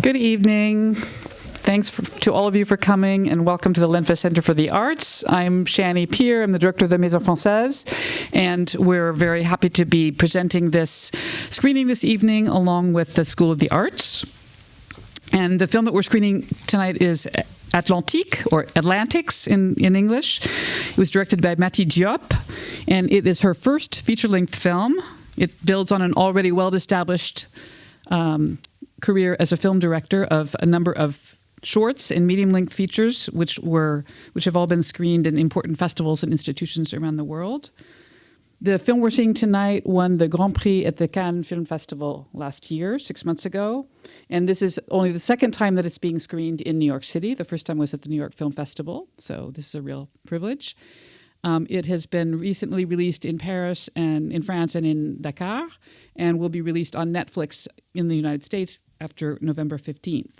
Good evening. Thanks to all of you for coming, and welcome to the L'Enfa Center for the Arts. I'm Shani Peer. I'm the director of the Maison Française, and we're very happy to be presenting this screening this evening along with the School of the Arts. And the film that we're screening tonight is Atlantique, or Atlantics in English. It was directed by Diouf, and it is her first feature-length film. It builds on an already well-established career as a film director of a number of shorts and medium-length features, which have all been screened in important festivals and institutions around the world. The film we're seeing tonight won the Grand Prix at the Cannes Film Festival last year, 6 months ago. And this is only the second time that it's being screened in New York City. The first time was at the New York Film Festival, so this is a real privilege. It has been recently released in Paris and in France and in Dakar, and will be released on Netflix in the United States after November 15th.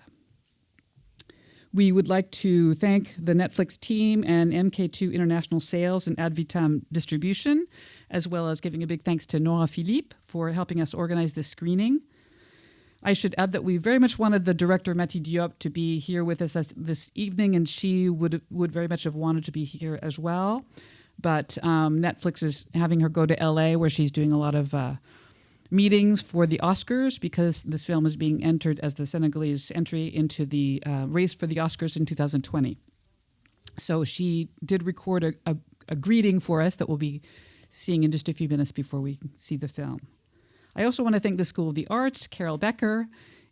We would like to thank the Netflix team and MK2 International Sales and Ad Vitam Distribution, as well as giving a big thanks to Nora Philippe for helping us organize this screening. I should add that we very much wanted the director, Diouf, to be here with us this evening, and she would very much have wanted to be here as well. But Netflix is having her go to LA, where she's doing a lot of meetings for the Oscars, because this film is being entered as the Senegalese entry into the race for the Oscars in 2020. So she did record a greeting for us that we'll be seeing in just a few minutes before we see the film. I also want to thank the School of the Arts, Carol Becker,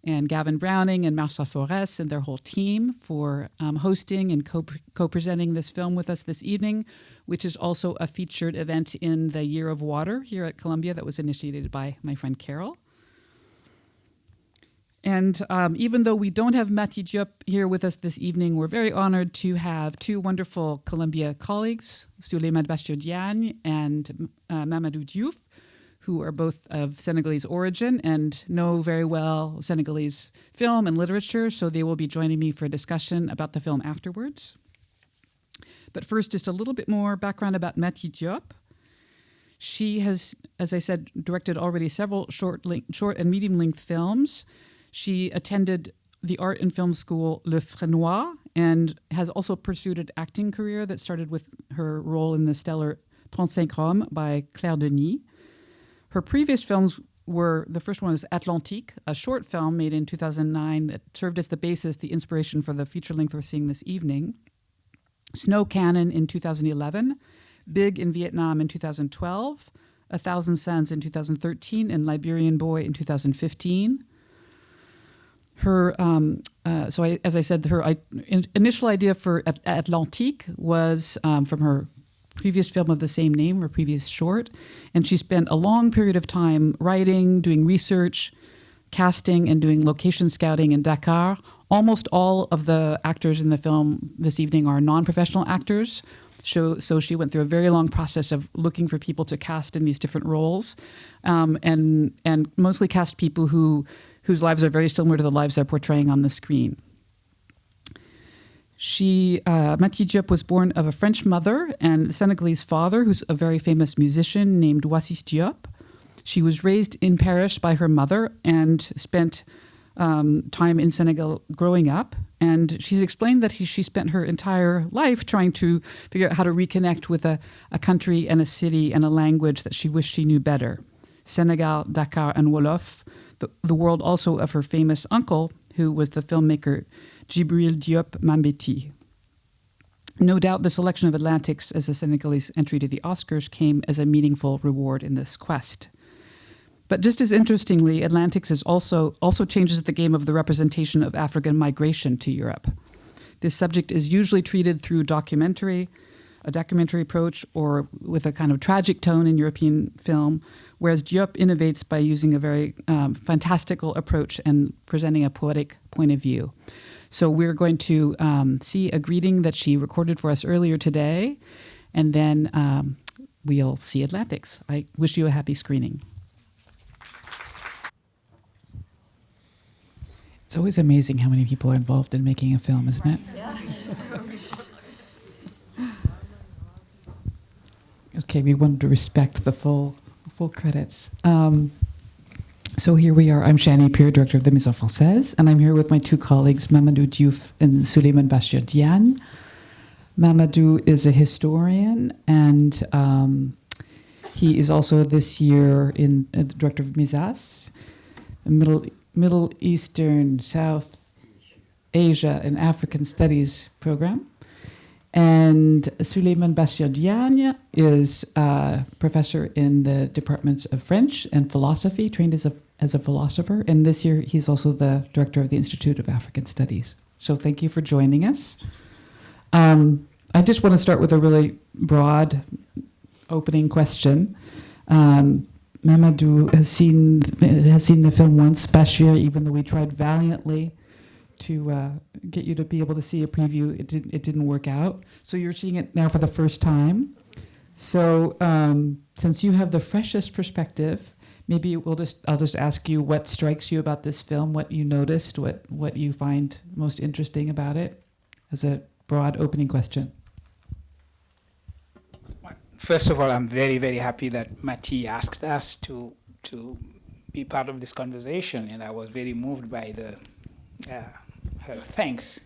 and Gavin Browning and Marcia Forres and their whole team for hosting and co-presenting this film with us this evening, which is also a featured event in the Year of Water here at Columbia that was initiated by my friend Carol. And even though we don't have Diouf here with us this evening, we're very honored to have two wonderful Columbia colleagues, Souleymane Bachir Diagne and Mamadou Diouf, who are both of Senegalese origin and know very well Senegalese film and literature, so they will be joining me for a discussion about the film afterwards. But first, just a little bit more background about Diouf. She has, as I said, directed already several short and medium-length films. She attended the art and film school Le Fresnoy and has also pursued an acting career that started with her role in the stellar 35 Roms by Claire Denis. Her previous films were, the first one was Atlantique, a short film made in 2009 that served as the basis, the inspiration for the feature length we're seeing this evening. Snow Cannon in 2011, Big in Vietnam in 2012, A Thousand Suns in 2013, and Liberian Boy in 2015. Her, as I said, her initial idea for Atlantique was from her previous film of the same name, her previous short, and she spent a long period of time writing, doing research, casting, and doing location scouting in Dakar. Almost all of the actors in the film this evening are non-professional actors, so she went through a very long process of looking for people to cast in these different roles, and mostly cast people whose lives are very similar to the lives they're portraying on the screen. Diouf was born of a French mother and a Senegalese father, who's a very famous musician named Wassis Diop. She was raised in Paris by her mother and spent time in Senegal growing up. And she's explained that she spent her entire life trying to figure out how to reconnect with a country and a city and a language that she wished she knew better. Senegal, Dakar, and Wolof, the world also of her famous uncle, who was the filmmaker Djibril Diop Mambéty. No doubt the selection of Atlantics as a Senegalese entry to the Oscars came as a meaningful reward in this quest. But just as interestingly, Atlantics is also changes the game of the representation of African migration to Europe. This subject is usually treated through a documentary approach, or with a kind of tragic tone in European film, whereas Diop innovates by using a very fantastical approach and presenting a poetic point of view. So we're going to see a greeting that she recorded for us earlier today, and then we'll see Atlantics. I wish you a happy screening. It's always amazing how many people are involved in making a film, isn't it? Yeah. Okay, we wanted to respect the full credits. So here we are. I'm Shani Pierre, director of the Maison Française, and I'm here with my two colleagues, Mamadou Diouf and Souleiman Bachir Diagne. Mamadou is a historian, and he is also this year the director of Misas, a Middle Eastern, South Asia, and African Studies program. And Souleiman Bachir Diagne is a professor in the departments of French and philosophy, trained as a philosopher. And this year, he's also the director of the Institute of African Studies. So thank you for joining us. I just want to start with a really broad opening question. Mamadou has seen the film once, Bachir, even though we tried valiantly to get you to be able to see a preview. It didn't work out. So you're seeing it now for the first time. So since you have the freshest perspective, maybe I'll just ask you what strikes you about this film, what you noticed, what you find most interesting about it, as a broad opening question. First of all, I'm very, very happy that Mati asked us to be part of this conversation, and I was very moved by her thanks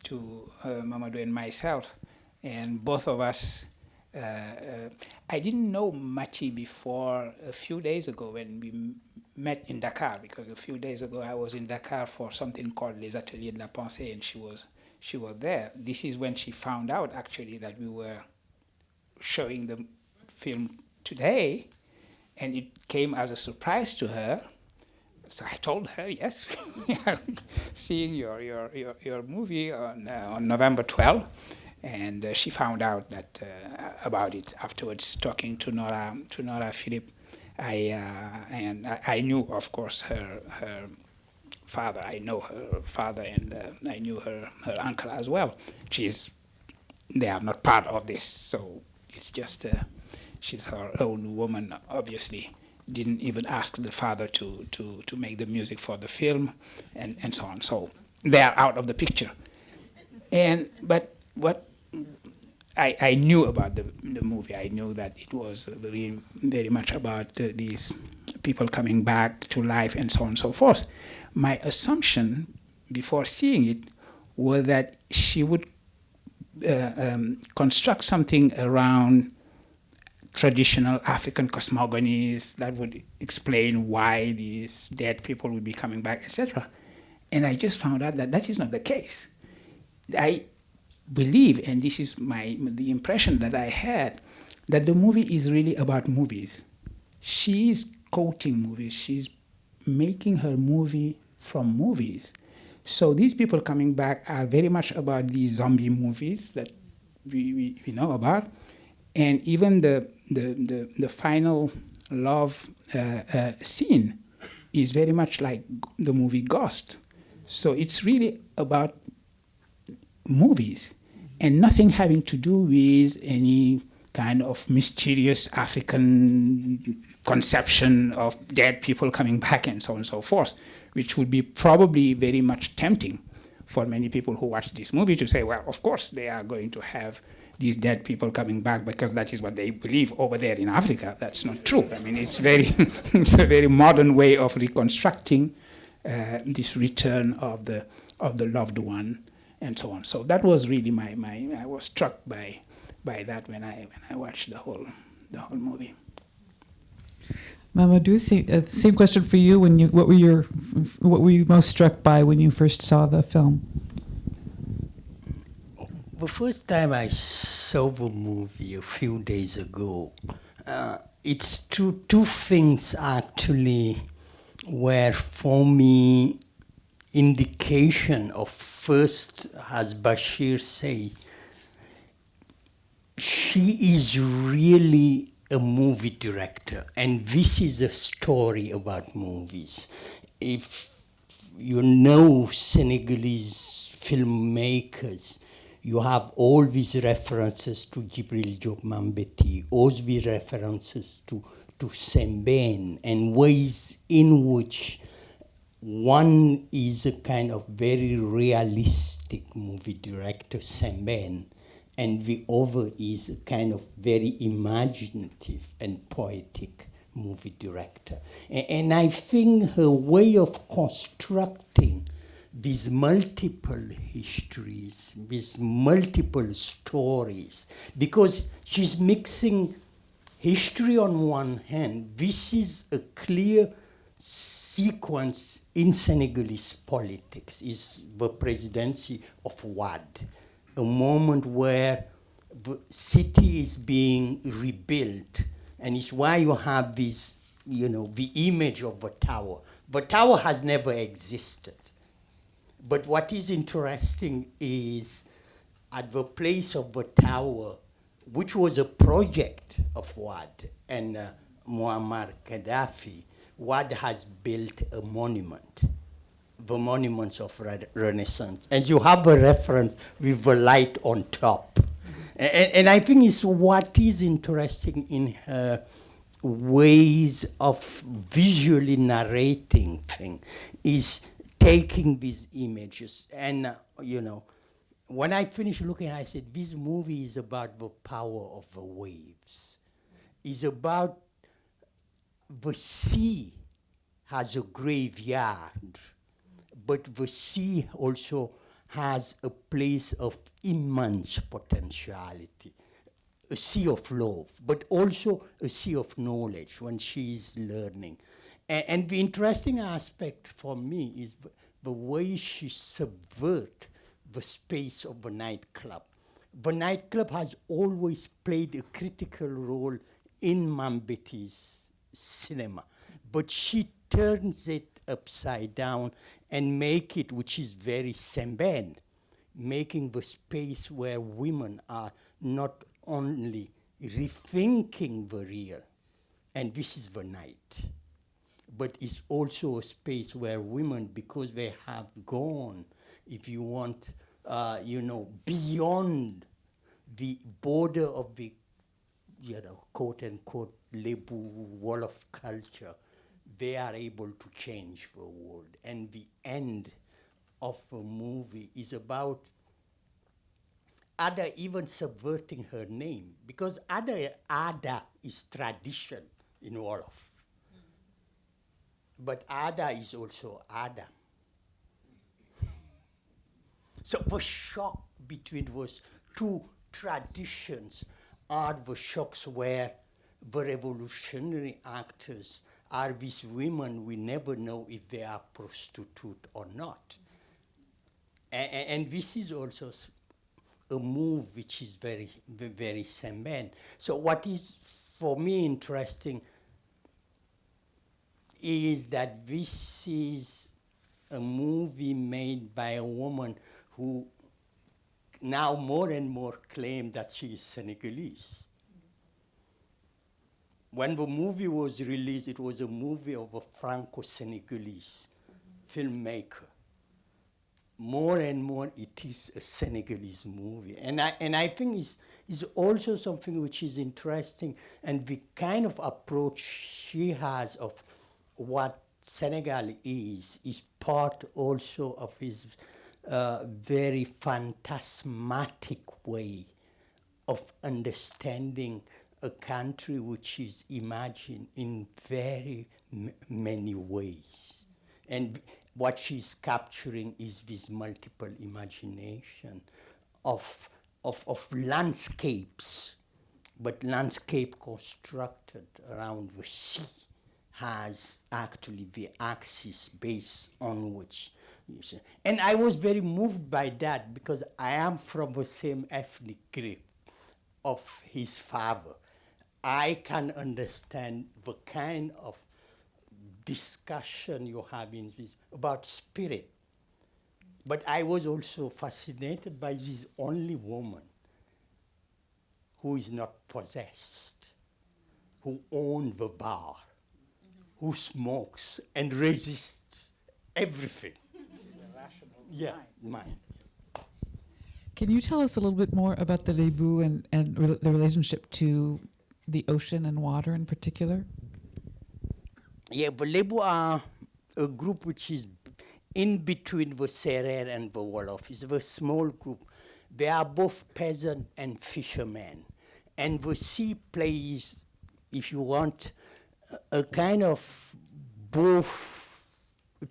to Mamadou and myself, and both of us. I didn't know Mati before a few days ago when we met in Dakar, because a few days ago I was in Dakar for something called Les Ateliers de la Pensée, and she was there. This is when she found out actually that we were showing the film today, and it came as a surprise to her. So I told her, yes, we are seeing your movie on November 12th, and she found out that about it afterwards, talking to Nora, Philippe. I knew, of course, her father. I know her father, and I knew her uncle as well. They are not part of this, so it's just she's her own woman, obviously. Didn't even ask the father to make the music for the film, and so on. So they are out of the picture. But what I knew about the movie, I knew that it was very, very much about these people coming back to life and so on and so forth. My assumption before seeing it was that she would construct something around traditional African cosmogonies that would explain why these dead people would be coming back, etc. And I just found out that that is not the case. I believe, and this is the impression that I had, that the movie is really about movies. She's quoting movies. She's making her movie from movies. So these people coming back are very much about these zombie movies that we know about. And even the final love scene is very much like the movie Ghost. So it's really about movies and nothing having to do with any kind of mysterious African conception of dead people coming back and so on and so forth, which would be probably very much tempting for many people who watch this movie to say, well, of course they are going to have these dead people coming back because that is what they believe over there in Africa. That's not true. I mean, it's a very modern way of reconstructing this return of the loved one and so on. So that was really I was struck by that when I watched the whole movie. Mamadou, same question for you. What were you most struck by when you first saw the film? The first time I saw the movie a few days ago, it's two things actually were for me indication of, first, as Bachir say, she is really a movie director, and this is a story about movies. If you know Senegalese filmmakers, you have all these references to Djibril Diop Mambéty, all these references to Sembène, and ways in which one is a kind of very realistic movie director, Sembène, and the other is a kind of very imaginative and poetic movie director. And I think her way of constructing these multiple histories, these multiple stories, because she's mixing history on one hand. This is a clear sequence in Senegalese politics, is the presidency of Wade, a moment where the city is being rebuilt, and it's why you have this, the image of the tower. The tower has never existed. But what is interesting is at the place of the tower, which was a project of Wade and Muammar Gaddafi, Wade has built a monument, the monuments of Renaissance. And you have a reference with the light on top. And I think it's what is interesting in her ways of visually narrating things is taking these images. And, when I finished looking, I said, this movie is about the power of the waves. It's about the sea has a graveyard, but the sea also has a place of immense potentiality, a sea of love, but also a sea of knowledge when she is learning. And the interesting aspect for me is the way she subverts the space of the nightclub. The nightclub has always played a critical role in Mambetti's cinema, but she turns it upside down and make it, which is very Semben, making the space where women are not only rethinking the real, and this is the night, but it's also a space where women, because they have gone, if you want, beyond the border of the, quote unquote, Lebu Wolof culture, they are able to change the world. And the end of the movie is about Ada even subverting her name, because Ada is tradition in Wolof. But Ada is also Adam. So the shock between those two traditions are the shocks where the revolutionary actors are these women we never know if they are prostitute or not. And this is also a move which is very, very Semben. So what is for me interesting is that this is a movie made by a woman who now more and more claim that she is Senegalese. When the movie was released, it was a movie of a Franco-Senegalese filmmaker. More and more, it is a Senegalese movie. And I think it's also something which is interesting, and the kind of approach she has of what Senegal is part also of his very phantasmatic way of understanding a country which is imagined in very many ways. And what she's capturing is this multiple imagination of landscapes, but landscape constructed around the sea has actually the axis base on which you see. And I was very moved by that because I am from the same ethnic group of his father. I can understand the kind of discussion you have in this about spirit. But I was also fascinated by this only woman who is not possessed, who owns the bar, who smokes and resists everything. Yeah, mind. Can you tell us a little bit more about the Lebu and the relationship to the ocean and water in particular? Yeah, the Lebu are a group which is in between the Serer and the Wolof. It's a small group. They are both peasant and fishermen. And the sea plays, if you want, a kind of both,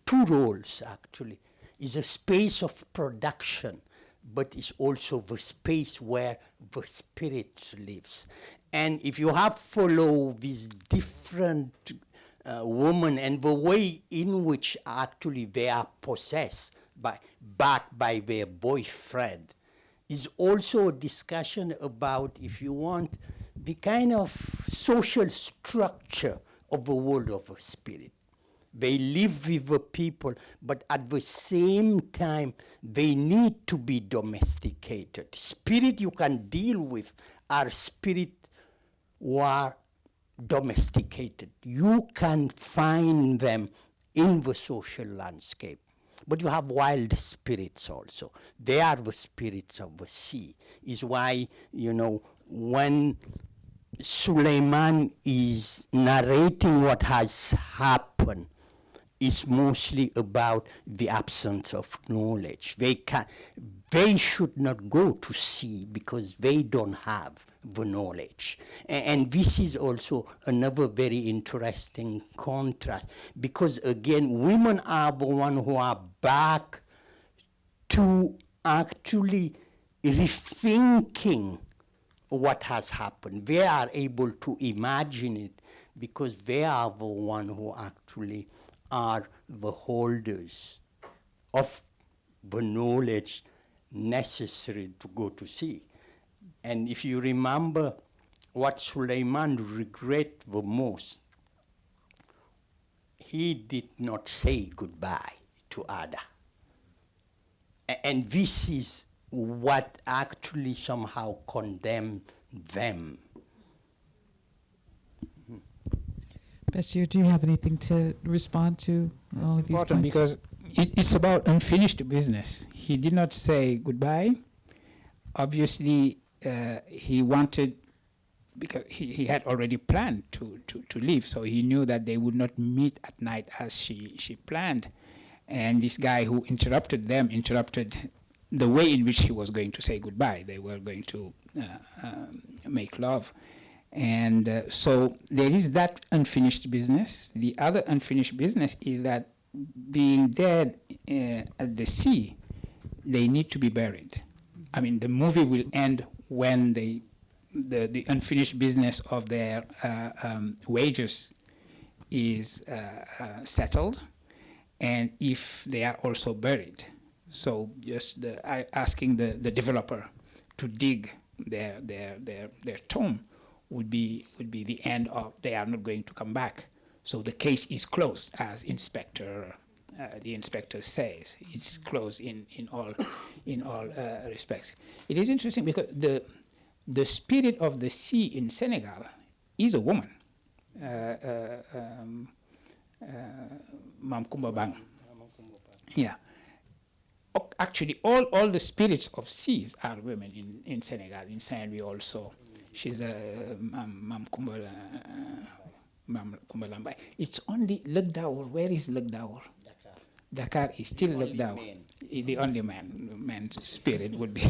two roles actually. Is a space of production, but it's also the space where the spirit lives. And if you have followed these different women and the way in which actually they are possessed back by their boyfriend, is also a discussion about, if you want, the kind of social structure of the world of the spirit. They live with the people, but at the same time, they need to be domesticated. Spirit you can deal with are spirit who are domesticated. You can find them in the social landscape. But you have wild spirits also. They are the spirits of the sea. Is why, you know, when Souleymane is narrating what has happened, is mostly about the absence of knowledge. They should not go to sea because they don't have the knowledge. And this is also another very interesting contrast, because again, women are the ones who are back to actually rethinking what has happened. They are able to imagine it because they are the ones who actually are the holders of the knowledge necessary to go to sea. And if you remember what Souleymane regret the most, he did not say goodbye to Ada. And this is what actually somehow condemned them. Bachir, do you have anything to respond to all of these Important points? because it's about unfinished business. He did not say goodbye. Obviously, he wanted, because he had already planned to leave, so he knew that they would not meet at night as she planned. And this guy who interrupted them interrupted the way in which he was going to say goodbye. They were going to make love. And so there is that unfinished business. The other unfinished business is that being dead at the sea, they need to be buried. I mean, the movie will end when the unfinished business of their wages is settled, and if they are also buried. So just asking the developer to dig their tomb would be the end of, they are not going to come back. So the case is closed, as the inspector says. It's closed in all respects. It is interesting because the spirit of the sea in Senegal is a woman, Mam Kumba Bang. Yeah. Actually, all the spirits of seas are women in Senegal. In Saint-Louis also. She's a Mam Kumba Lambai. It's only Lugdaur. Where is Lugdaur? Dakar is still Lugdaur. The only man's spirit would be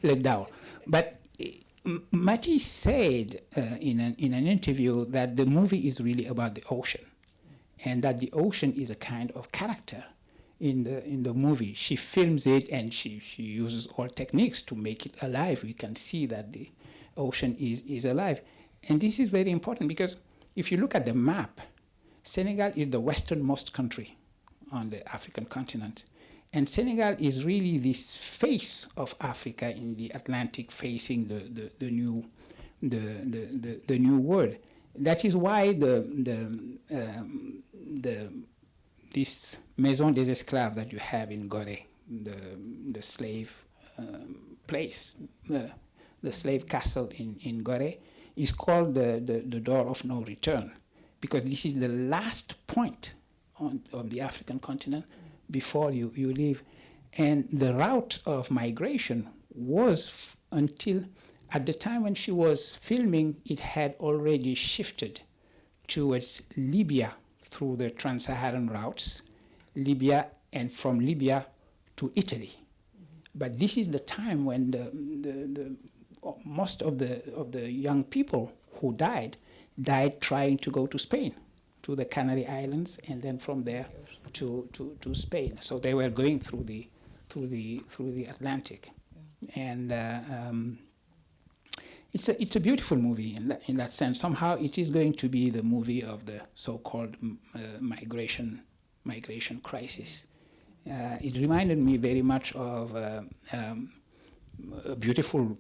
Lugdaur. But Mati said in an interview that the movie is really about the ocean, and that the ocean is a kind of character in the movie. She films it and she uses all techniques to make it alive. We can see that the ocean is alive. And this is very important because if you look at the map, Senegal is the westernmost country on the African continent. And Senegal is really this face of Africa in the Atlantic, facing the new world. That is why this Maison des Esclaves that you have in Gorée, the slave place, the slave castle in Gorée, is called the door of no return, because this is the last point on the African continent before you leave. And the route of migration was, until at the time when she was filming, it had already shifted towards Libya through the trans-Saharan routes, Libya, and from Libya to Italy. But this is the time when most of the young people who died, died trying to go to Spain, to the Canary Islands, and then from there to Spain. So they were going through the Atlantic, and it's a beautiful movie in that sense. Somehow it is going to be the movie of the so-called migration crisis. It reminded me very much of a beautiful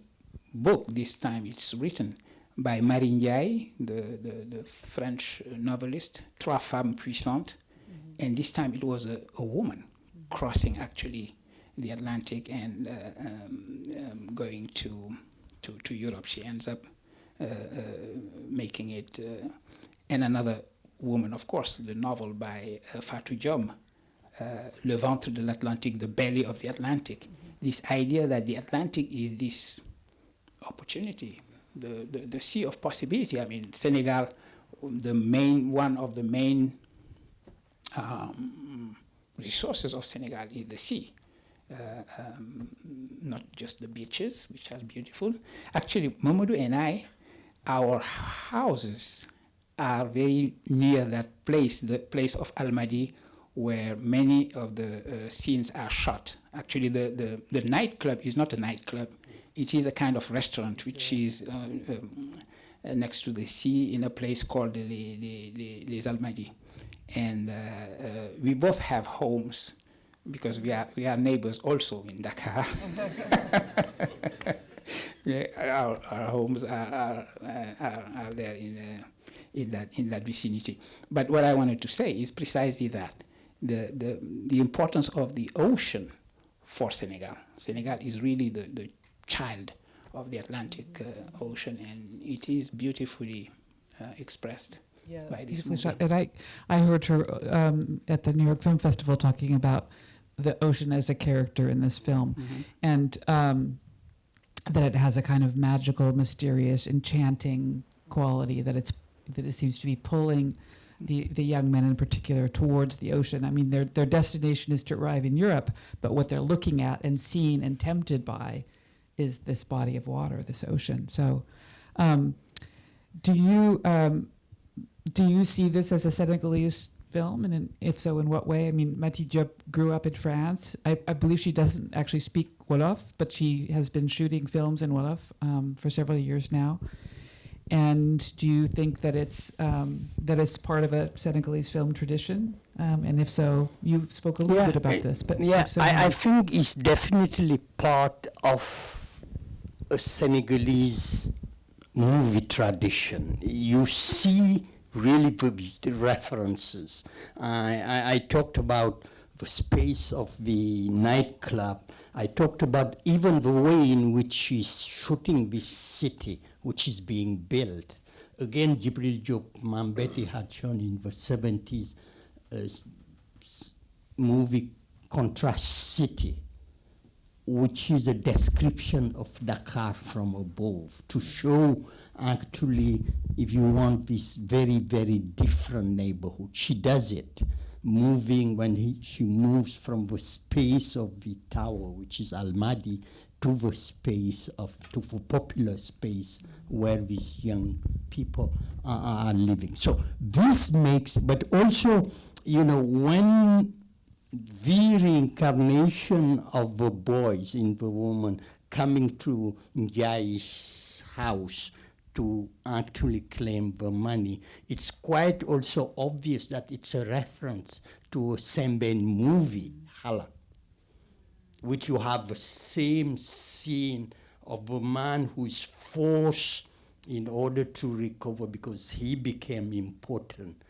book. This time it's written by Marie Ndiaye, the French novelist, Trois Femmes Puissantes. And this time it was a woman crossing actually the Atlantic and going to Europe. She ends up making it, and another woman, of course, the novel by Fatou Diom, Le ventre de l'Atlantique, the belly of the Atlantic. This idea that the Atlantic is this opportunity, the sea of possibility. I mean, Senegal, one of the main resources of Senegal is the sea. Not just the beaches, which are beautiful. Actually, Mamadou and I, our houses are very near that place, the place of Almadi, where many of the scenes are shot. Actually, the nightclub is not a nightclub. It is a kind of restaurant which is next to the sea in a place called Les Almadies. And we both have homes because we are neighbors also in Dakar. Our homes are there in that vicinity. But what I wanted to say is precisely that the importance of the ocean for Senegal. Senegal is really the child of the Atlantic Ocean, and it is beautifully expressed. Yeah, by this beautifully movie. shot. And I heard her at the New York Film Festival talking about the ocean as a character in this film, and that it has a kind of magical, mysterious, enchanting quality, that it seems to be pulling the young men in particular towards the ocean. I mean, their destination is to arrive in Europe, but what they're looking at and seeing and tempted by is this body of water, this ocean. So, do you see this as a Senegalese film, and if so, in what way? I mean, Mati Diop grew up in France. I believe she doesn't actually speak Wolof, but she has been shooting films in Wolof for several years now. And do you think that it's part of a Senegalese film tradition? And if so, you spoke a little bit about this. But if so, I think it's definitely part of a Senegalese movie tradition. You see really the references. I talked about the space of the nightclub. I talked about even the way in which she's shooting this city, which is being built. Again, Djibril Diop Mambeti had shown in the 70s a movie Contrast City, which is a description of Dakar from above, to show actually, if you want, this very, very different neighborhood. She does it, moving she moves from the space of the tower, which is Almadi, to the popular space where these young people are living. So this makes, but also, when the reincarnation of the boys in the woman coming to Ndiaye's house to actually claim the money, it's quite also obvious that it's a reference to a Sembène movie, Hala, which you have the same scene of a man who is forced in order to recover because he became important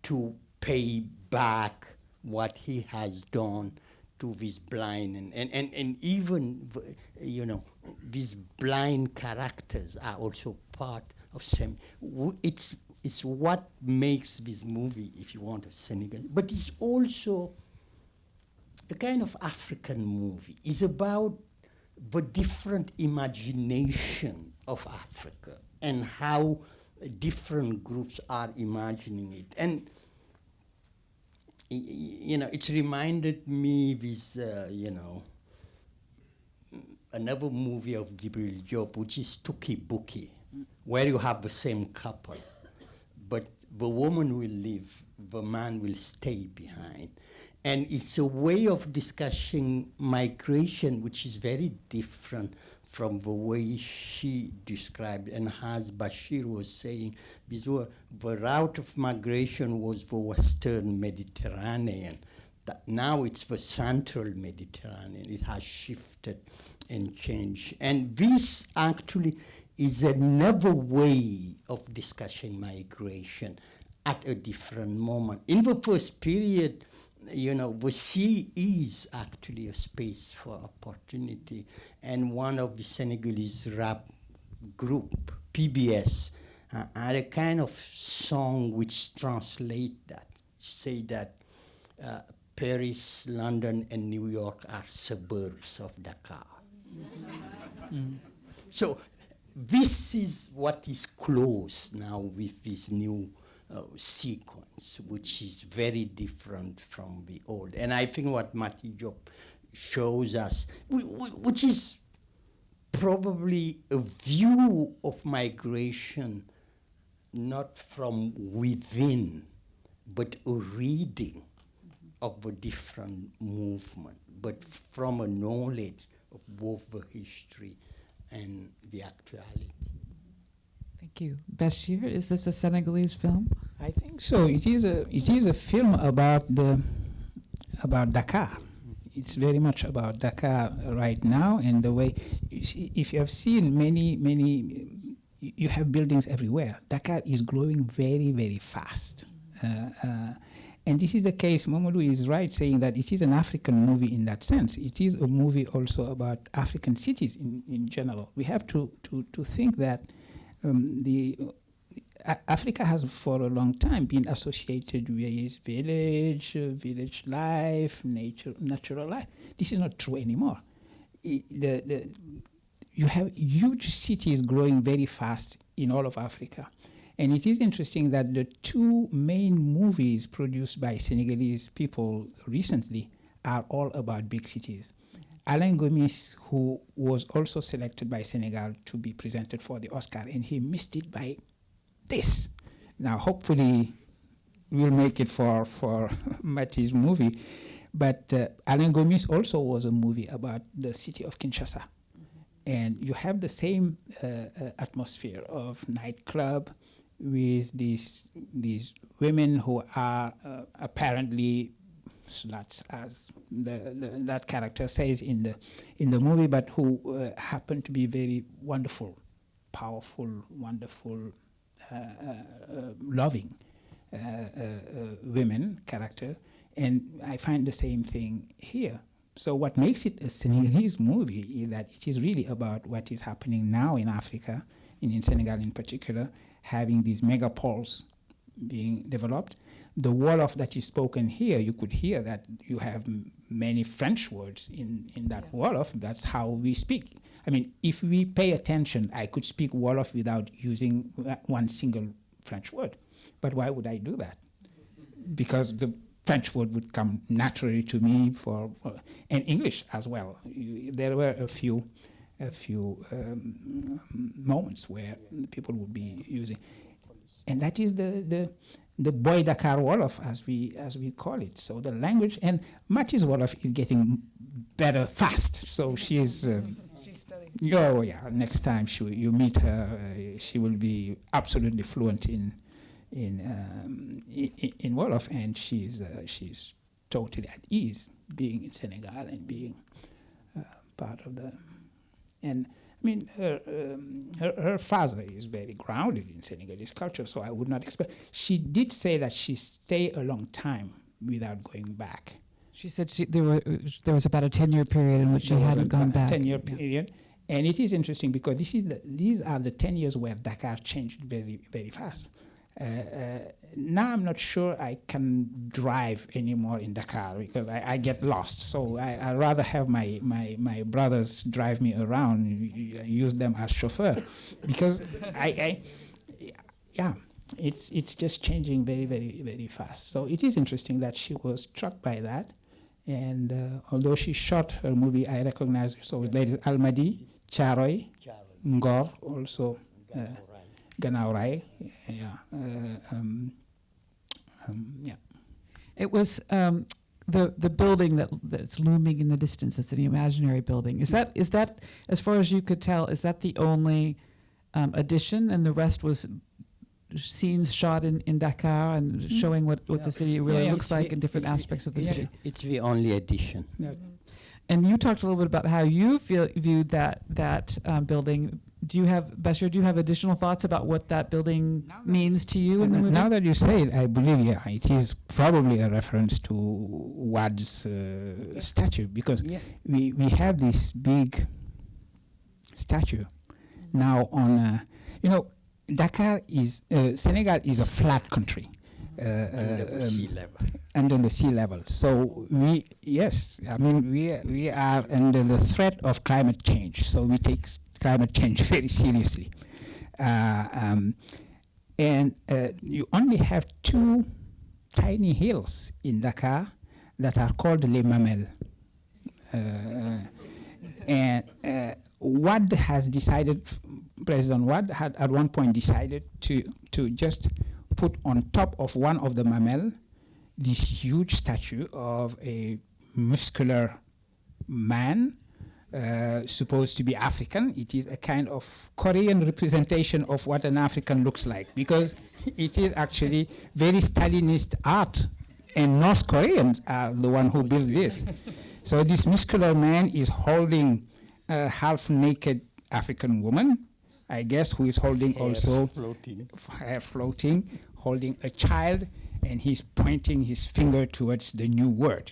to pay back what he has done to this blind and even these blind characters are also part of Sem. It's what makes this movie, if you want, a Senegal, but it's also a kind of African movie. It's about the different imagination of Africa and how different groups are imagining it. And it's reminded me with, another movie of Djibril Diop, which is Tuki Buki, where you have the same couple. but the woman will leave, the man will stay behind. And it's a way of discussing migration which is very different from the way she described. And as Bachir was saying, the route of migration was the Western Mediterranean. That now it's the Central Mediterranean. It has shifted and changed. And this actually is another way of discussing migration at a different moment. In the first period, the sea is actually a space for opportunity. And one of the Senegalese rap group, PBS, had a kind of song which translate that, say that Paris, London, and New York are suburbs of Dakar. So this is what is close now with this new sequence, which is very different from the old. And I think what Mamadou shows us, which is probably a view of migration not from within, but a reading of the different movement, but from a knowledge of both the history and the actuality. Thank you. Bachir, is this a Senegalese film? I think so. It is a film about Dakar. It's very much about Dakar right now, and the way you see, if you have seen many, you have buildings everywhere. Dakar is growing very, very fast. And this is the case. Mamadou is right saying that it is an African movie in that sense. It is a movie also about African cities in general. We have to think that Africa has for a long time been associated with village life, natural life. This is not true anymore. You have huge cities growing very fast in all of Africa. And it is interesting that the two main movies produced by Senegalese people recently are all about big cities. Alain Gomis, who was also selected by Senegal to be presented for the Oscar, and he missed it by this. Now, hopefully, we'll make it for Mati's movie. But Alain Gomis also was a movie about the city of Kinshasa. And you have the same atmosphere of nightclub, with these women who are apparently sluts, as that character says in the movie, but who happen to be very wonderful, powerful, wonderful, loving women character. And I find the same thing here. So what makes it a Senegalese movie is that it is really about what is happening now in Africa, in Senegal in particular, having these megapoles being developed. The Wolof that is spoken here, you could hear that you have many French words in that Wolof. That's how we speak. I mean, if we pay attention, I could speak Wolof without using one single French word. But why would I do that? Because the French word would come naturally to me and English as well. There were a few moments where people would be using, and that is the Boy Dakar Wolof, as we call it. So the language, and Mati's Wolof is getting better fast. So she's oh yeah. Next time you meet her, she will be absolutely fluent in Wolof, and she's totally at ease being in Senegal and being part of the. And I mean, her father is very grounded in Senegalese culture, so I would not expect. She did say that she stayed a long time without going back. She said there was about a 10-year period in which she hadn't gone back. 10-year period. And it is interesting because these are the 10 years where Dakar changed very, very fast. Now I'm not sure I can drive anymore in Dakar because I get lost. So I rather have my brothers drive me around, use them as chauffeur, because it's just changing very, very, very fast. So it is interesting that she was struck by that. And although she shot her movie, I recognize, so there is Almadi, Charoy, Ngor also. Gannaaw Raay. Yeah. Yeah. It was the building that's looming in the distance. It's an imaginary building. Is that as far as you could tell? Is that the only addition, and the rest was scenes shot in Dakar and showing what the city really looks like in different aspects of the city? It's the only addition. Yeah. And you talked a little bit about how you viewed that building. Do you have, Bachir, additional thoughts about what that building means to you in the movie? Now that you say it, I believe, it is probably a reference to Wad's statue, because we have this big statue now on, Dakar is, Senegal is a flat country. Under sea level. Under the sea level. So we are under the threat of climate change. So we take climate change very seriously. And you only have two tiny hills in Dakar that are called les Mamelles. And Wad has decided, President Wad had at one point decided to just put on top of one of the Mamelles this huge statue of a muscular man, supposed to be African. It is a kind of Korean representation of what an African looks like, because it is actually very Stalinist art, and North Koreans are the one who built this. So this muscular man is holding a half-naked African woman, I guess, who is holding hair floating, holding a child, and he's pointing his finger towards the new word.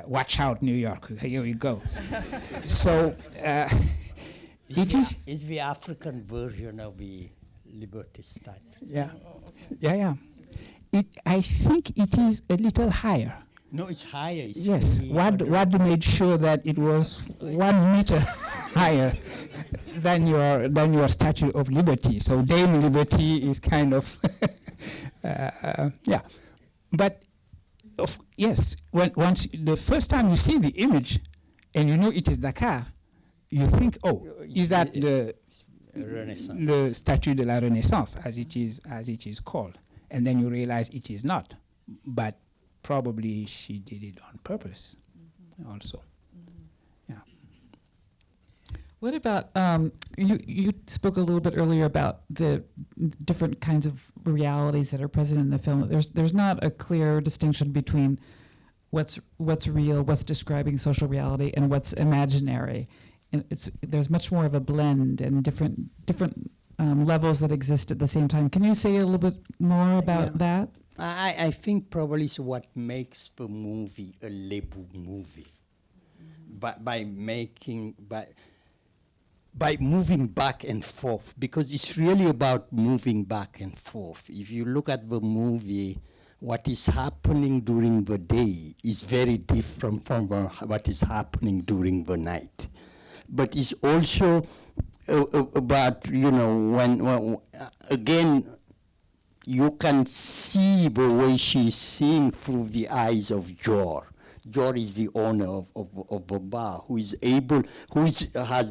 Watch out, New York. Here we go. So It's the African version of the Liberty statue. Yeah. I think it is a little higher. No, it's higher. It's Yes, Wad made sure that it was 1 meter higher than your Statue of Liberty. So Dame Liberty is kind of But yes, once the first time you see the image, and you know it is Dakar, you think, is that the Renaissance, the Statue de la Renaissance, as it is called, and then you realize it is not, but probably she did it on purpose, also. Yeah. What about you spoke a little bit earlier about the different kinds of realities that are present in the film. There's not a clear distinction between what's real, what's describing social reality, and what's imaginary. And there's much more of a blend and different levels that exist at the same time. Can you say a little bit more about that? I think probably is what makes the movie a Lebu movie. But by moving back and forth, because it's really about moving back and forth. If you look at the movie, what is happening during the day is very different from what is happening during the night. But it's also about, when again, you can see the way she's seeing through the eyes of Jor. Jor is the owner of the bar, has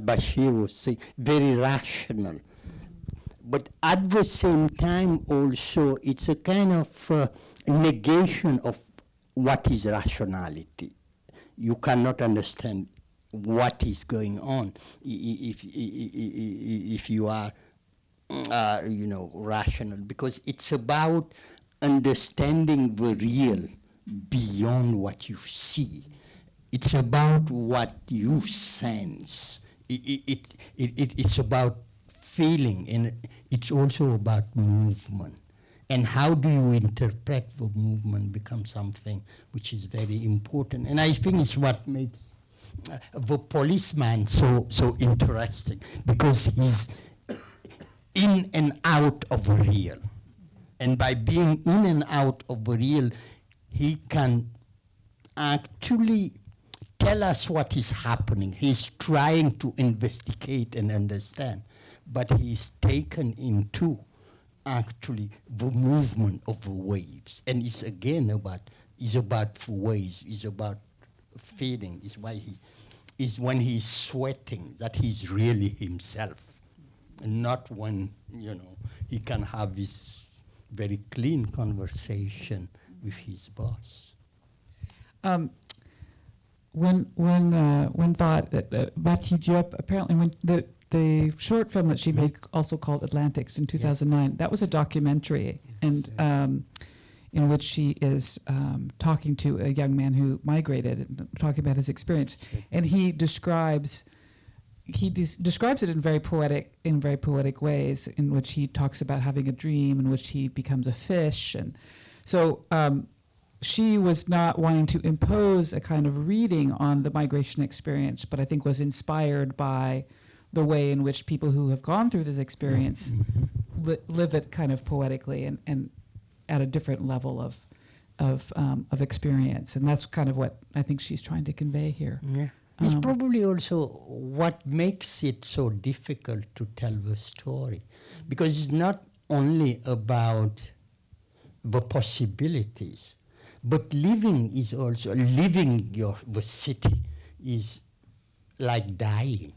Bachir was saying, very rational. But at the same time also, it's a kind of negation of what is rationality. You cannot understand what is going on if you are rational, because it's about understanding the real beyond what you see. It's about what you sense. It's about feeling, and it's also about movement. And how do you interpret the movement becomes something which is very important. And I think it's what makes the policeman so interesting, because he's in and out of the real. And by being in and out of the real, he can actually tell us what is happening. He's trying to investigate and understand, but he's taken into actually the movement of the waves. And it's again about the waves, it's about feeling. It's why when he's sweating that he's really himself. not when, he can have this very clean conversation with his boss. One thought that Bachir Diop, apparently when the short film that she made, also called Atlantique in 2009, that was a documentary, and in which she is talking to a young man who migrated and talking about his experience, and he describes it in very poetic ways, in which he talks about having a dream in which he becomes a fish, and so. She was not wanting to impose a kind of reading on the migration experience, but I think was inspired by the way in which people who have gone through this experience live it kind of poetically and at a different level of experience. And that's kind of what I think she's trying to convey here. Yeah. It's probably also what makes it so difficult to tell the story, because it's not only about the possibilities, but living is also, the city is like dying.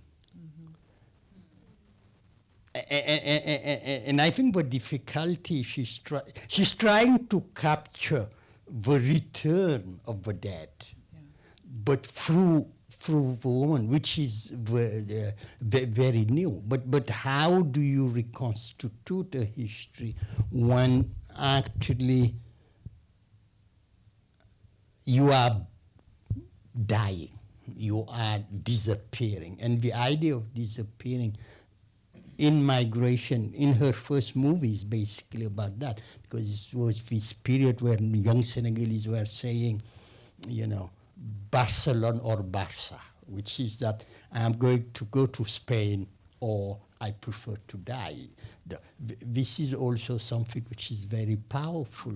And I think the difficulty, she's trying to capture the return of the dead, but through the woman, which is very new. But how do you reconstitute a history when actually you are dying, you are disappearing? And the idea of disappearing in migration, in her first movie, is basically about that, because it was this period where young Senegalese were saying, Barcelona or Barça, which is that I'm going to go to Spain or I prefer to die. This is also something which is very powerful.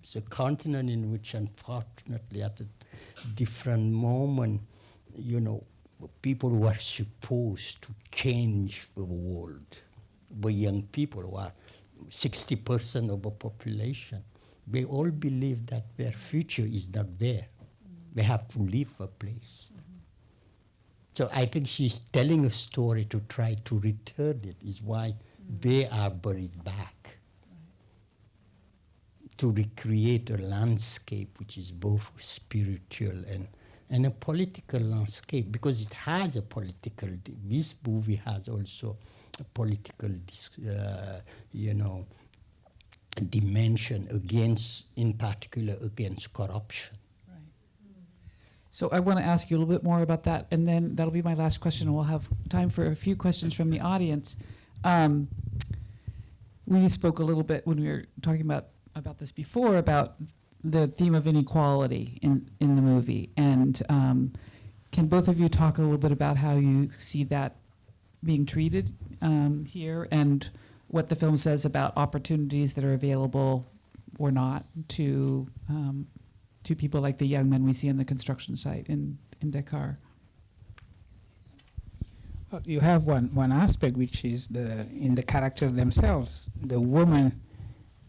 It's a continent in which, unfortunately, at a different moment, people who are supposed to change the world, the young people who are 60% of the population, they all believe that their future is not there. They have to leave the place. So I think she's telling a story to try to return it, is why they are buried back. To recreate a landscape which is both spiritual and a political landscape, because it has a political, this movie has also a political, dimension against, in particular, against corruption. Right. So I want to ask you a little bit more about that, and then that'll be my last question, and we'll have time for a few questions from the audience. We spoke a little bit when we were talking about this before, about the theme of inequality in the movie. And can both of you talk a little bit about how you see that being treated here, and what the film says about opportunities that are available or not to people like the young men we see on the construction site in Dakar? Well, you have one aspect, which is in the characters themselves. The woman,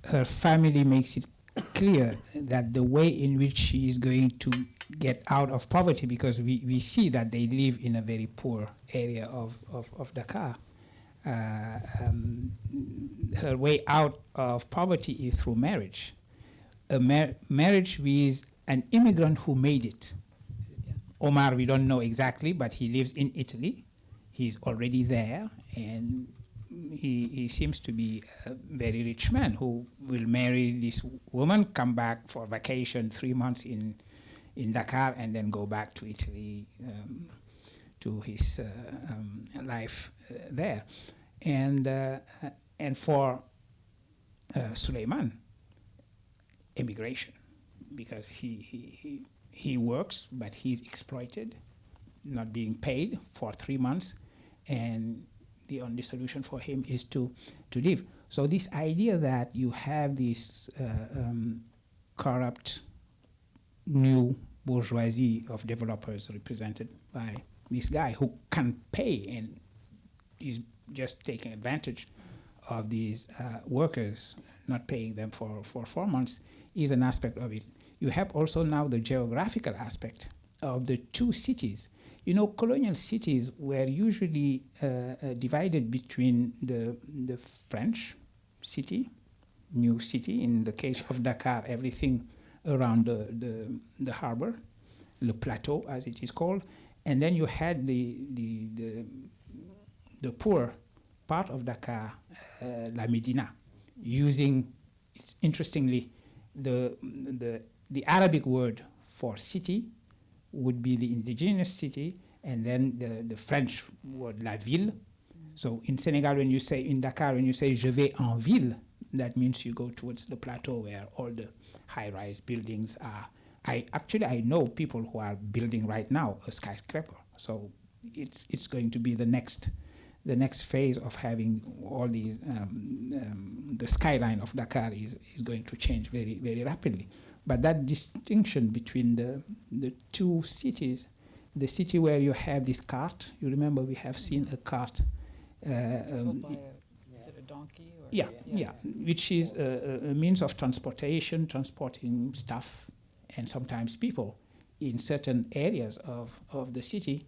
her family makes it clear that the way in which she is going to get out of poverty, because we see that they live in a very poor area of Dakar. Her way out of poverty is through marriage. A marriage with an immigrant who made it. Omar, we don't know exactly, but he lives in Italy. He's already there, and he seems to be a very rich man who will marry this woman, come back for vacation 3 months in Dakar, and then go back to Italy to his life there. And for Souleymane, immigration, because he works, but he's exploited, not being paid for 3 months, and the only solution for him is to leave. So this idea that you have this corrupt new bourgeoisie of developers represented by this guy who can pay and is just taking advantage of these workers, not paying them for 4 months, is an aspect of it. You have also now the geographical aspect of the two cities. You know, colonial cities were usually divided between the French city, new city. In the case of Dakar, everything around the harbor, le plateau as it is called, and then you had the poor part of Dakar, La Medina, using, interestingly, the Arabic word for city would be the indigenous city, and then the French word la ville. So in Senegal, when you say, in Dakar, when you say je vais en ville, that means you go towards the plateau where all the high-rise buildings are. I know people who are building right now a skyscraper. So it's going to be the next phase of having all these. The skyline of Dakar is going to change very, very rapidly. But that distinction between the two cities, the city where you have this cart, you remember we have seen a cart. Is it a donkey? Or? Yeah, which is a means of transportation, transporting stuff and sometimes people in certain areas of the city,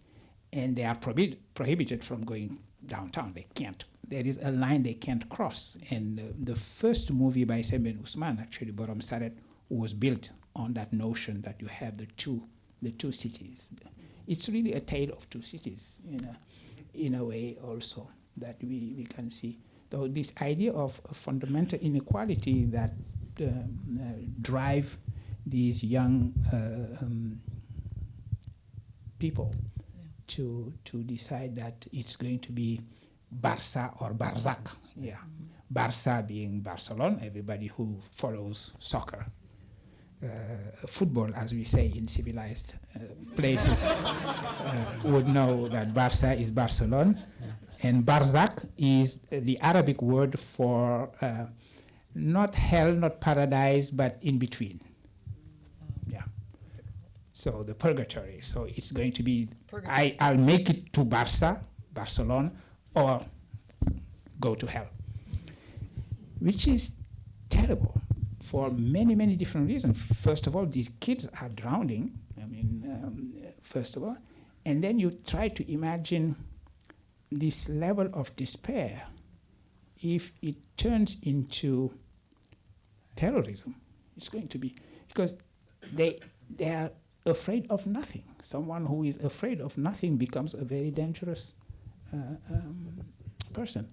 and they are prohibited from going downtown. They can't. There is a line they can't cross. And the first movie by Sembène Ousmane, actually, Borom Saret, was built on that notion that you have the two cities. It's really a tale of two cities in a way also that we can see. So this idea of fundamental inequality that drive these young people to decide that it's going to be Barça or Barzak. Yeah, Barça being Barcelona, everybody who follows soccer. Football, as we say in civilized places, would know that Barça is Barcelona, and Barzak is the Arabic word for not hell, not paradise, but in between. Yeah. So the purgatory. So it's going to be, I'll make it to Barcelona, or go to hell, which is terrible. For many, many different reasons. First of all, these kids are drowning, first of all. And then you try to imagine this level of despair if it turns into terrorism. It's going to be, because they are afraid of nothing. Someone who is afraid of nothing becomes a very dangerous person.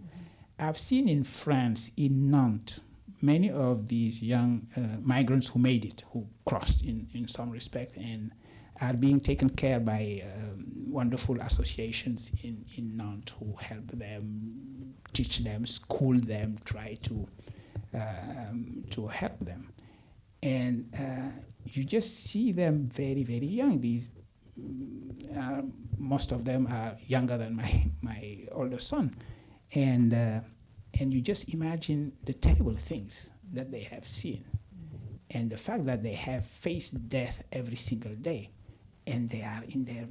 I've seen in France, in Nantes, many of these young migrants who made it, who crossed in some respect, and are being taken care by wonderful associations in Nantes who help them, teach them, school them, try to help them. And you just see them very, very young. These most of them are younger than my older son. And you just imagine the terrible things that they have seen, and the fact that they have faced death every single day, and they are in their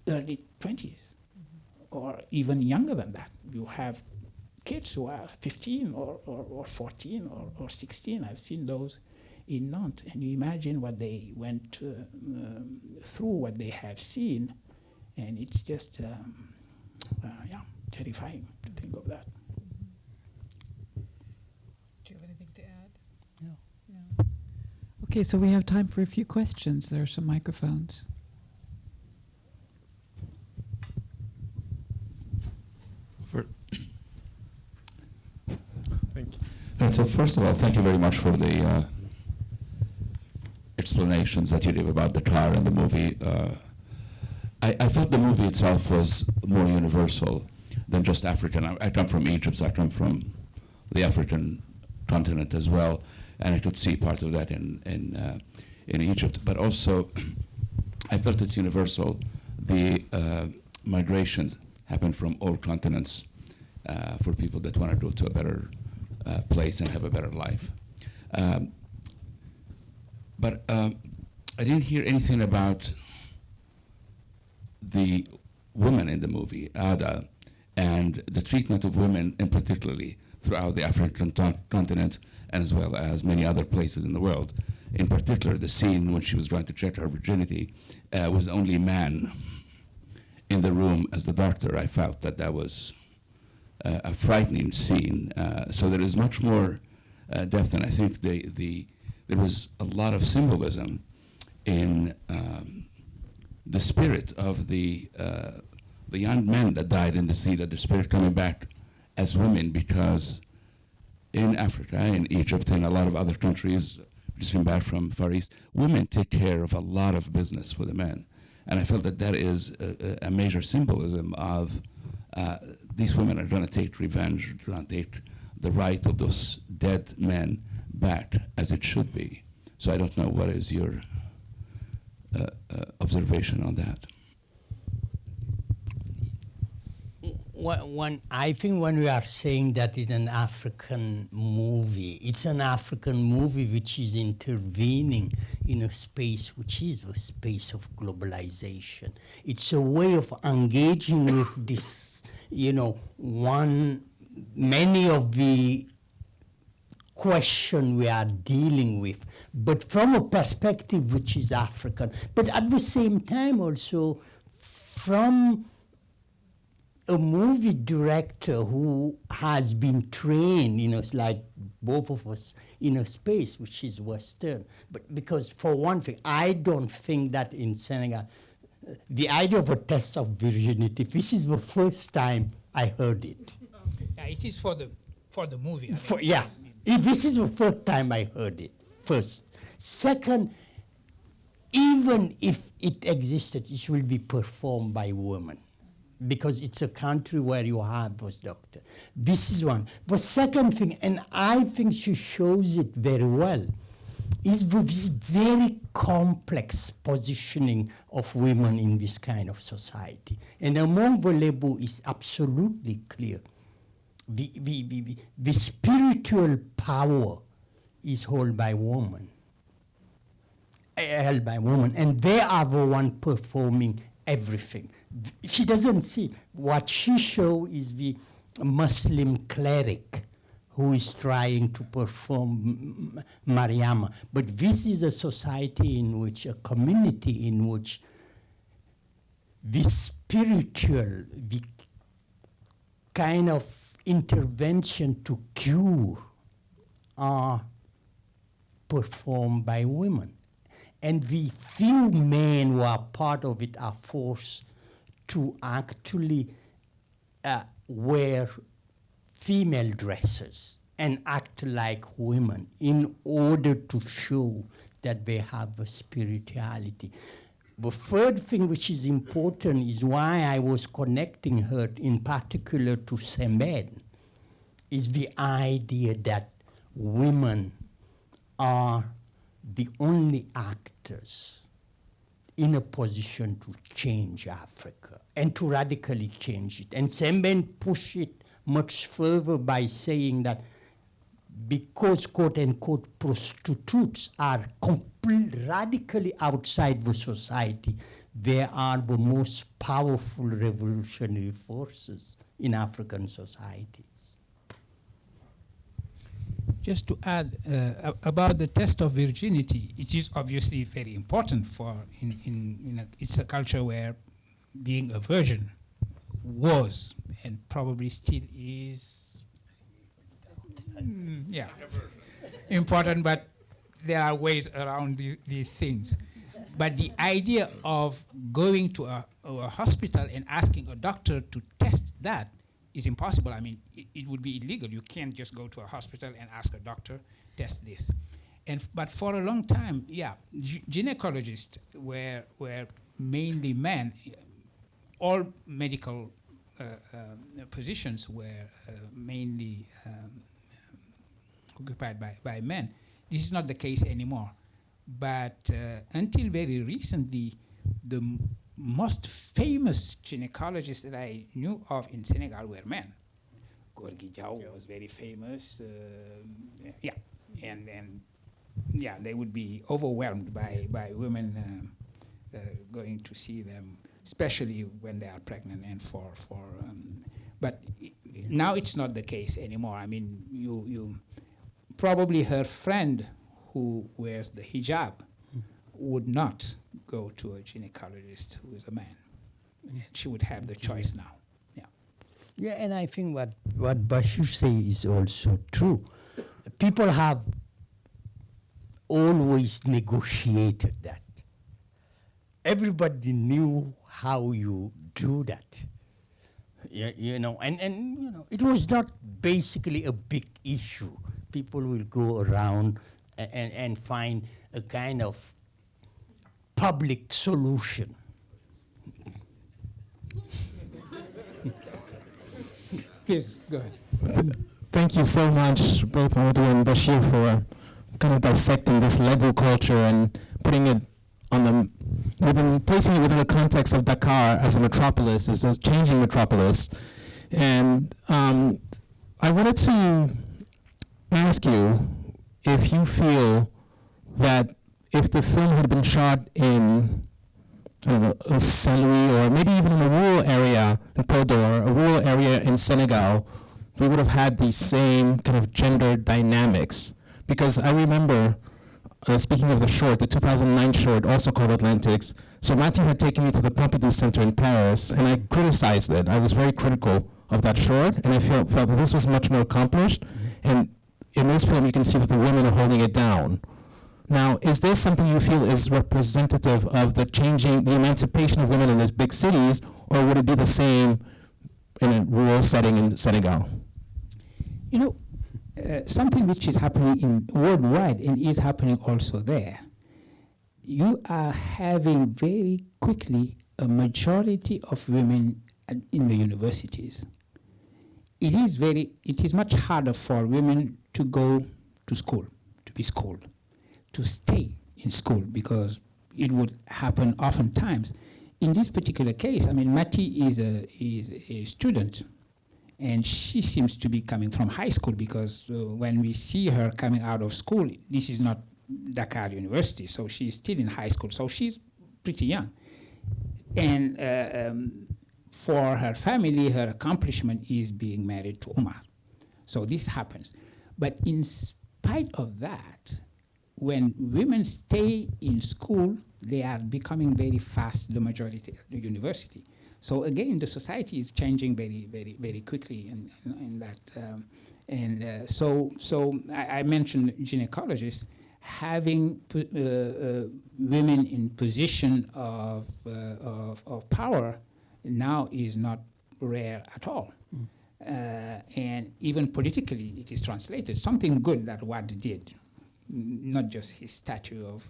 early 20s, or even younger than that. You have kids who are 15 or 14 or 16. I've seen those in Nantes, and you imagine what they went through, what they have seen, and it's just terrifying to think of that. Do you have anything to add? No. No. Okay, so we have time for a few questions. There are some microphones. Thank you. So first of all, thank you very much for the explanations that you gave about Dakar and the movie. I felt the movie itself was more universal than just African. I come from Egypt, so I come from the African continent as well, and I could see part of that in Egypt. But also, I felt it's universal. The migrations happen from all continents for people that want to go to a better place and have a better life. But I didn't hear anything about the women in the movie, Ada, and the treatment of women in particularly throughout the African continent, and as well as many other places in the world. In particular, the scene when she was going to check her virginity was only man in the room as the doctor, I felt that that was a frightening scene. So there is much more depth, and I think there was a lot of symbolism in the spirit of the young men that died in the sea, that the spirit coming back as women, because in Africa, in Egypt, and a lot of other countries, just came back from Far East, women take care of a lot of business for the men. And I felt that that is a major symbolism of these women are going to take revenge, going to take the right of those dead men back as it should be. So I don't know, what is your observation on that? I think when we are saying that it's an African movie, it's an African movie which is intervening in a space which is a space of globalization. It's a way of engaging with this, many of the question we are dealing with, but from a perspective which is African, but at the same time also from a movie director who has been trained, like both of us, in a space which is Western. But because for one thing, I don't think that in Senegal, the idea of a test of virginity, this is the first time I heard it. Yeah, it is for the movie. This is the first time I heard it, first. Second, even if it existed, it will be performed by women, because it's a country where you have those doctors. This is one. The second thing, and I think she shows it very well, is this very complex positioning of women in this kind of society. And among the label is absolutely clear. The spiritual power is held by women, and they are the one performing everything. She doesn't see. What she shows is the Muslim cleric who is trying to perform Mariama. But this is a society in which, a community in which the spiritual, the kind of intervention to cure are performed by women. And the few men who are part of it are forced to actually wear female dresses and act like women in order to show that they have a spirituality. The third thing which is important is why I was connecting her in particular to Senegal, is the idea that women are the only actors in a position to change Africa and to radically change it. And Senegal pushed it much further by saying that because, quote unquote, prostitutes are radically outside the society, they are the most powerful revolutionary forces in African societies. Just to add about the test of virginity, it is obviously very important it's a culture where being a virgin was and probably still is important, but there are ways around these things. But the idea of going to a hospital and asking a doctor to test that is impossible. I mean, it would be illegal. You can't just go to a hospital and ask a doctor, test this. But for a long time, gynecologists were mainly men. All medical positions were mainly occupied by men. This is not the case anymore. But until very recently, the most famous gynecologists that I knew of in Senegal were men. Gorgui Diaw was very famous. They would be overwhelmed by women going to see them, especially when they are pregnant and but now it's not the case anymore. I mean, you probably her friend who wears the hijab would not go to a gynecologist who is a man. She would have the choice now. Yeah. Yeah, and I think what Bachir say is also true. People have always negotiated that. Everybody knew how you do that. Yeah, you know, and you know, it was not basically a big issue. People will go around and find a kind of public solution. Please, go ahead. Thank you so much, both Mamadou and Bachir, for kind of dissecting this Lego culture and putting it on placing it within the context of Dakar as a metropolis, as a changing metropolis. And I wanted to ask you if you feel that if the film had been shot in a Saint-Louis or maybe even in a rural area in Podor, a rural area in Senegal, we would have had these same kind of gender dynamics. Because I remember, speaking of the short, the 2009 short, also called Atlantique, so Matthew had taken me to the Pompidou Center in Paris, and I criticized it. I was very critical of that short, and I felt that this was much more accomplished. And in this film, you can see that the women are holding it down. Now, is this something you feel is representative of the emancipation of women in these big cities, or would it be the same in a rural setting in Senegal? You know, something which is happening in worldwide and is happening also there. You are having very quickly a majority of women in the universities. It is much harder for women to go to school, to be schooled, to stay in school, because it would happen oftentimes. In this particular case, I mean, Mati is a student, and she seems to be coming from high school, because when we see her coming out of school, this is not Dakar University, so she's still in high school, so she's pretty young. And for her family, her accomplishment is being married to Omar. So this happens. But in spite of that, when women stay in school, they are becoming very fast the majority at the university. So again, the society is changing very, very, very quickly in that. So I mentioned gynecologists having women in position of power now is not rare at all. And even politically, it is translated. Something good that Wad did, not just his statue of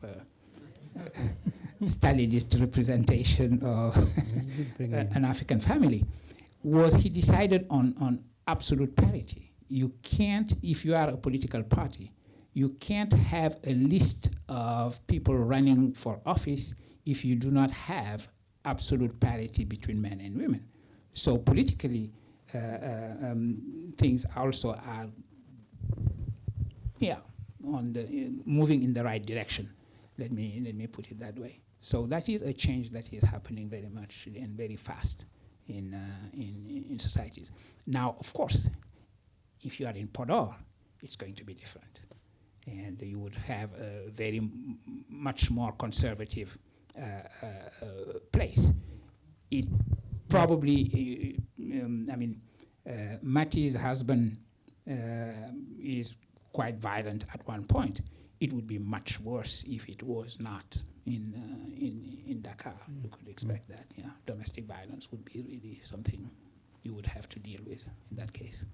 Stalinist representation of an African family, was he decided on absolute parity. You can't, if you are a political party, you can't have a list of people running for office if you do not have absolute parity between men and women. So politically, things also are, moving in the right direction. Let me put it that way. So that is a change that is happening very much and very fast in societies. Now, of course, if you are in Podor, it's going to be different, and you would have a very much more conservative place. It probably, Mati's husband is quite violent at one point. It would be much worse if it was not in Dakar. You could expect that. Yeah, domestic violence would be really something you would have to deal with in that case.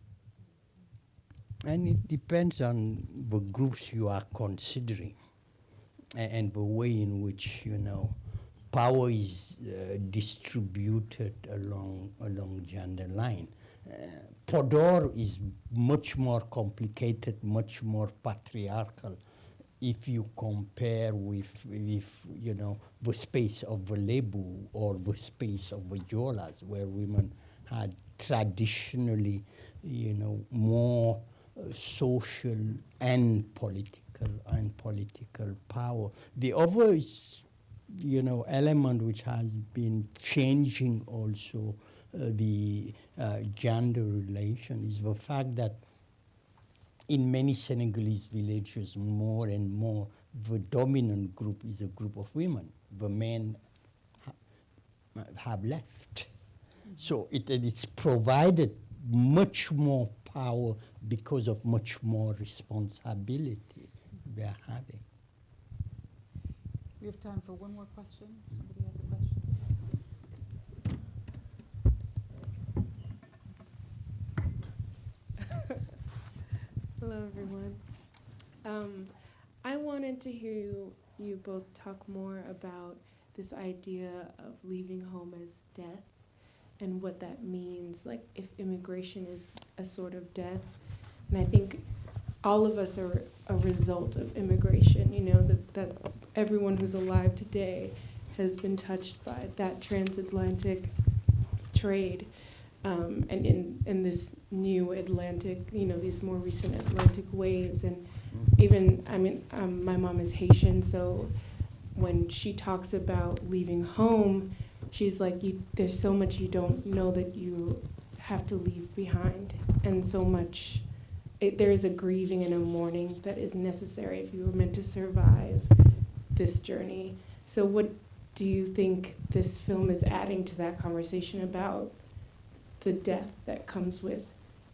And it depends on the groups you are considering and the way in which, you know, power is distributed along gender line. Podor is much more complicated, much more patriarchal if you compare with you know, the space of the Lebu or the space of the Jolas, where women had traditionally, you know, more social and political power. The other is, you know, element which has been changing also the gender relation is the fact that in many Senegalese villages, more and more, the dominant group is a group of women. The men have left. So it's provided much more power because of much more responsibility we are having. We have time for one more question. Somebody has a question? Hello, everyone. I wanted to hear you both talk more about this idea of leaving home as death and what that means, like if immigration is a sort of death. And I think all of us are a result of immigration, you know, that everyone who's alive today has been touched by that transatlantic trade. And in this new Atlantic, you know, these more recent Atlantic waves. And even, I mean, my mom is Haitian, so when she talks about leaving home, she's like, there's so much you don't know that you have to leave behind. And so much, there is a grieving and a mourning that is necessary if you were meant to survive this journey. So what do you think this film is adding to that conversation about the death that comes with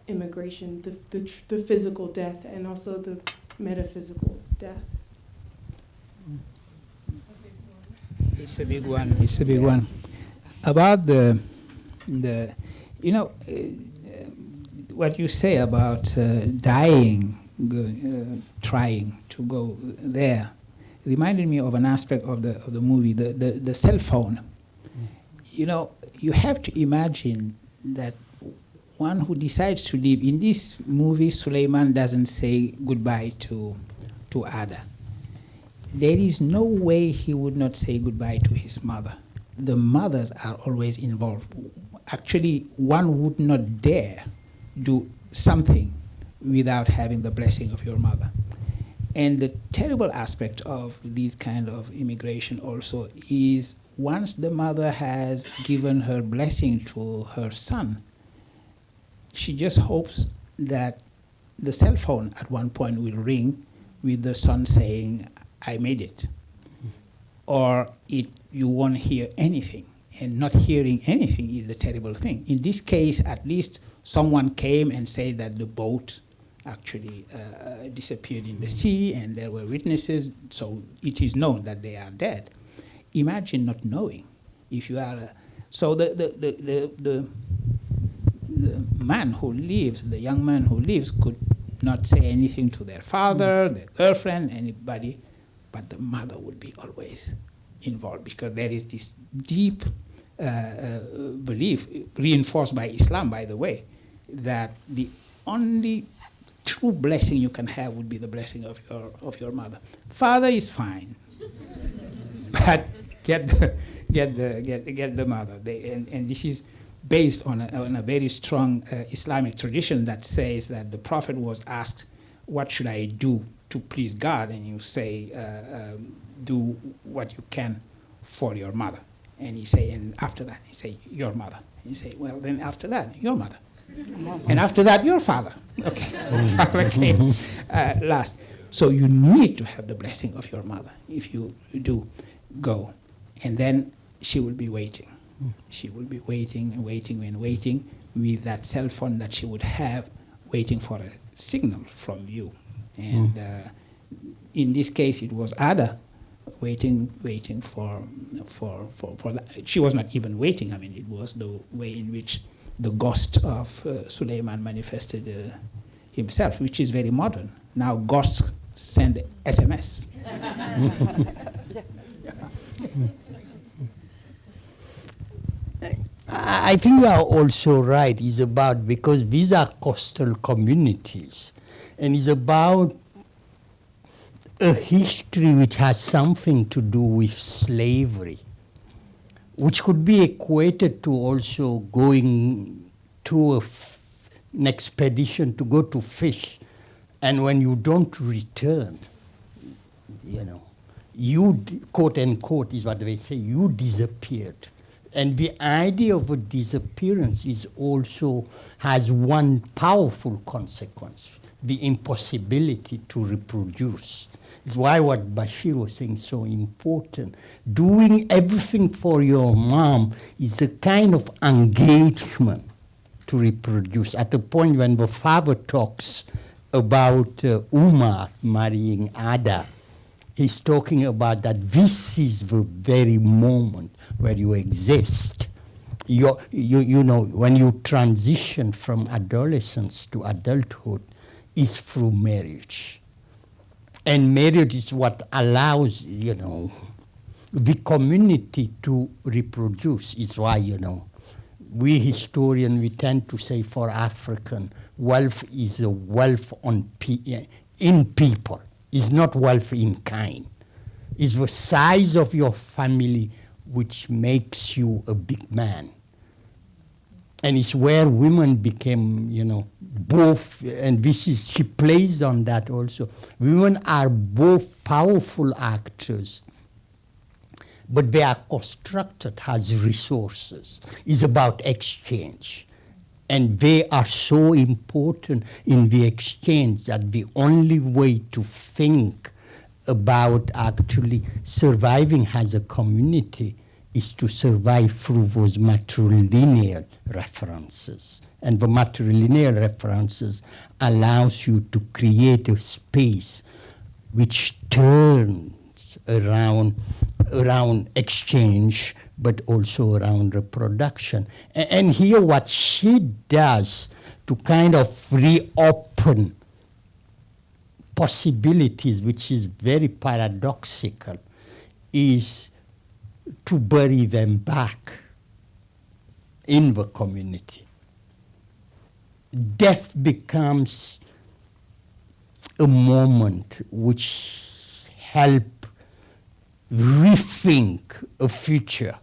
immigration, the physical death and also the metaphysical death? It's a big one. It's a big one. About the you know, what you say about dying, trying to go there, reminded me of an aspect of the movie, the cell phone. You know, you have to imagine that one who decides to live in this movie, Souleymane doesn't say goodbye to Ada. There is no way he would not say goodbye to his mother. The mothers are always involved. Actually, one would not dare do something without having the blessing of your mother. And the terrible aspect of this kind of immigration also is once the mother has given her blessing to her son, she just hopes that the cell phone at one point will ring with the son saying, I made it. Or you won't hear anything. And not hearing anything is the terrible thing. In this case, at least someone came and said that the boat actually disappeared in the sea and there were witnesses, so it is known that they are dead. Imagine not knowing. If you are so the man who lives, the young man who lives, could not say anything to their father, their girlfriend, anybody, but the mother would be always involved because there is this deep belief, reinforced by Islam, by the way, that the only true blessing you can have would be the blessing of your mother. Father is fine, but get the mother. And this is based on a very strong Islamic tradition that says that the Prophet was asked, "What should I do to please God?" And you say, "Do what you can for your mother." And he say, and after that, he say, "Your mother." And you say, "Well, then after that, your mother." And after that, your father. Okay, father came last. So you need to have the blessing of your mother. If you do, go. And then she will be waiting. She will be waiting and waiting and waiting with that cell phone that she would have, waiting for a signal from you. And in this case, it was Ada waiting for that. She was not even waiting. I mean, it was the way in which the ghost of Souleymane manifested himself, which is very modern. Now ghosts send SMS. I think you are also right. It's about, because these are coastal communities, and it's about a history which has something to do with slavery, which could be equated to also going to an expedition to go to fish, and when you don't return, you know, you, quote unquote, is what they say, you disappeared. And the idea of a disappearance is also has one powerful consequence, the impossibility to reproduce. It's why what Bachir was saying is so important. Doing everything for your mom is a kind of engagement to reproduce. At the point when the father talks about Umar marrying Ada, he's talking about that this is the very moment where you exist. You know, when you transition from adolescence to adulthood, is through marriage. And marriage is what allows, you know, the community to reproduce. Is why, you know, we historians, we tend to say for African, wealth is a wealth in people. It's not wealth in kind. It's the size of your family which makes you a big man. And it's where women became, you know, both, and this is, she plays on that also. Women are both powerful actors, but they are constructed as resources. It's about exchange. And they are so important in the exchange that the only way to think about actually surviving as a community is to survive through those matrilineal references. And the matrilineal references allows you to create a space which turns around exchange, but also around reproduction. And here what she does to kind of reopen possibilities, which is very paradoxical, is to bury them back in the community. Death becomes a moment which help rethink a future,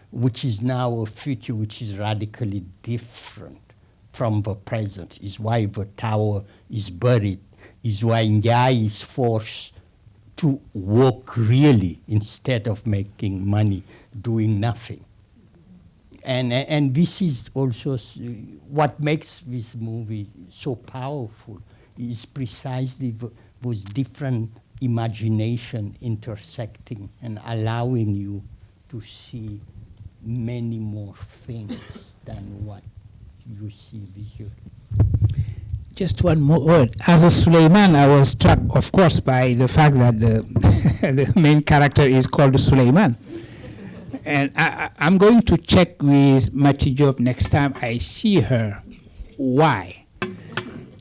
which is now a future which is radically different from the present. Is why the tower is buried, is why Ndiaye is forced to work really instead of making money, doing nothing. And this is also what makes this movie so powerful, is precisely those different imagination intersecting and allowing you to see many more things than what you see visually. Just one more word. As a Souleymane, I was struck, of course, by the fact that the main character is called Souleymane. And I'm going to check with Mati Diouf next time I see her. Why?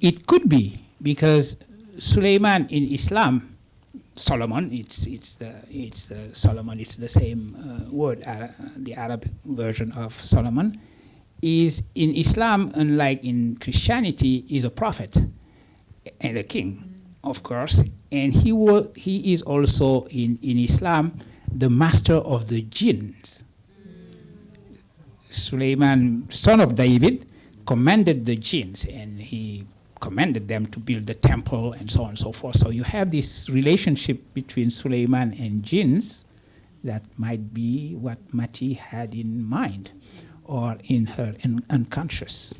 It could be because Souleymane in Islam, Solomon, it's Solomon, it's the same word, the Arabic version of Solomon, is in Islam, unlike in Christianity, is a prophet and a king, of course. And he is also in Islam the master of the jinns. Souleymane, son of David, commanded the jinns, and he commanded them to build the temple and so on and so forth. So you have this relationship between Souleymane and jinns that might be what Mati had in mind, or in her unconscious.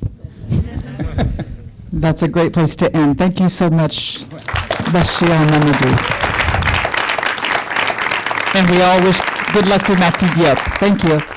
That's a great place to end. Thank you so much, Bachir and Mamadou. And we all wish good luck to Mati Diouf. Thank you.